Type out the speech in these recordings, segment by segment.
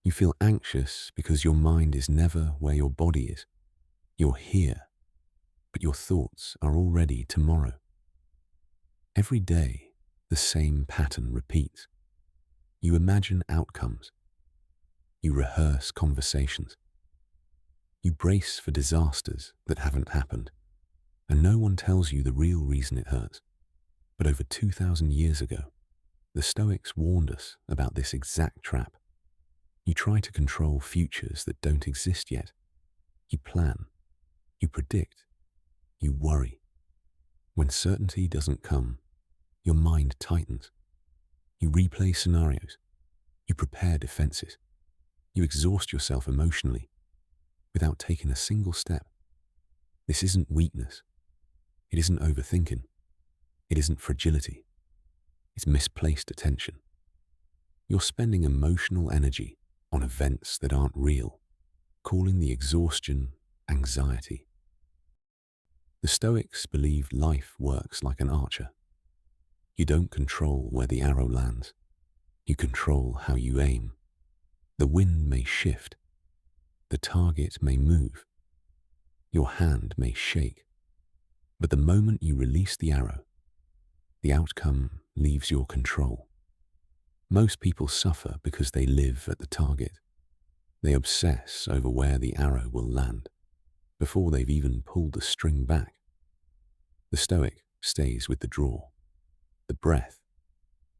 You feel anxious because your mind is never where your body is. You're here, but your thoughts are already tomorrow. Every day, the same pattern repeats. You imagine outcomes. You rehearse conversations. You brace for disasters that haven't happened, and no one tells you the real reason it hurts. But over 2,000 years ago, the Stoics warned us about this exact trap. You try to control futures that don't exist yet. You plan. You predict. You worry. When certainty doesn't come, your mind tightens. You replay scenarios. You prepare defenses. You exhaust yourself emotionally without taking a single step. This isn't weakness. It isn't overthinking. It isn't fragility. It's misplaced attention. You're spending emotional energy on events that aren't real, calling the exhaustion anxiety. The Stoics believed life works like an archer. You don't control where the arrow lands. You control how you aim. The wind may shift. The target may move. Your hand may shake. But the moment you release the arrow, the outcome leaves your control. Most people suffer because they live at the target. They obsess over where the arrow will land before they've even pulled the string back. The Stoic stays with the draw, the breath,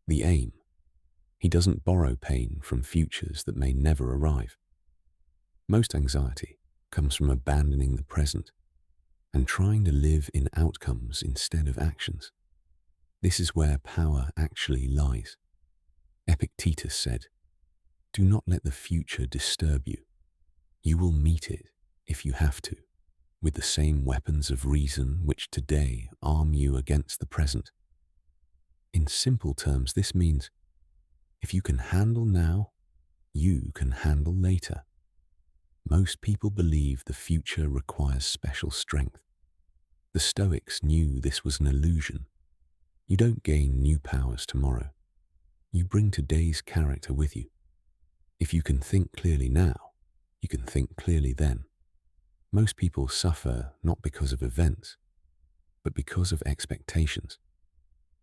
the aim. He doesn't borrow pain from futures that may never arrive. Most anxiety comes from abandoning the present and trying to live in outcomes instead of actions. This is where power actually lies. Epictetus said, "Do not let the future disturb you. You will meet it, if you have to, with the same weapons of reason which today arm you against the present." In simple terms, this means, if you can handle now, you can handle later. Most people believe the future requires special strength. The Stoics knew this was an illusion. You don't gain new powers tomorrow. You bring today's character with you. If you can think clearly now, you can think clearly then. Most people suffer not because of events, but because of expectations.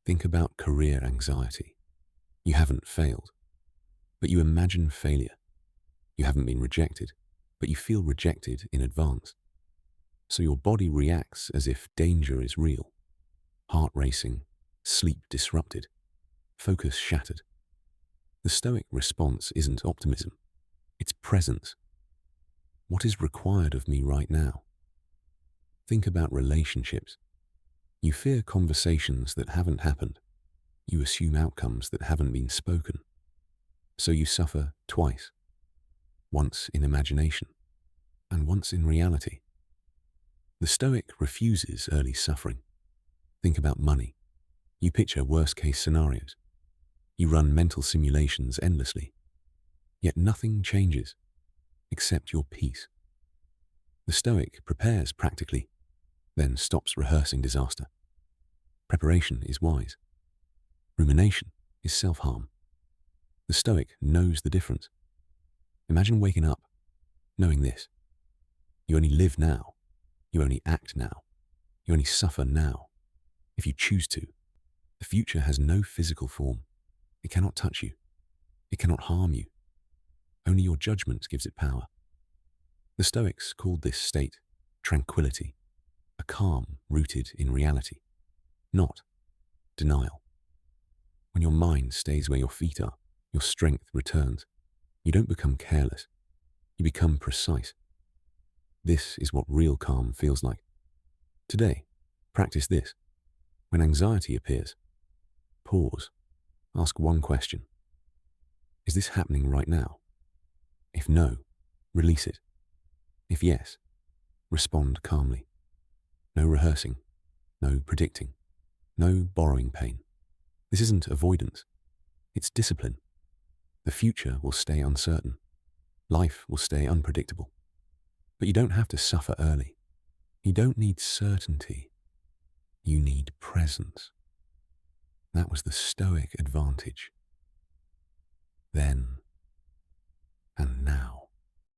Think about career anxiety. You haven't failed, but you imagine failure. You haven't been rejected, but you feel rejected in advance. So your body reacts as if danger is real. Heart racing, sleep disrupted, focus shattered. The Stoic response isn't optimism, it's presence. What is required of me right now? Think about relationships. You fear conversations that haven't happened. You assume outcomes that haven't been spoken. So you suffer twice. Once in imagination, and once in reality. The Stoic refuses early suffering. Think about money. You picture worst-case scenarios. You run mental simulations endlessly. Yet nothing changes, except your peace. The Stoic prepares practically, then stops rehearsing disaster. Preparation is wise. Rumination is self-harm. The Stoic knows the difference. Imagine waking up, knowing this. You only live now. You only act now. You only suffer now. If you choose to. The future has no physical form. It cannot touch you. It cannot harm you. Only your judgment gives it power. The Stoics called this state tranquility, a calm rooted in reality, not denial. When your mind stays where your feet are, your strength returns. You don't become careless. You become precise. This is what real calm feels like. Today, practice this. When anxiety appears, pause. Ask one question. Is this happening right now? If no, release it. If yes, respond calmly. No rehearsing, no predicting, no borrowing pain. This isn't avoidance. It's discipline. The future will stay uncertain. Life will stay unpredictable. But you don't have to suffer early. You don't need certainty. You need presence. That was the Stoic advantage. Then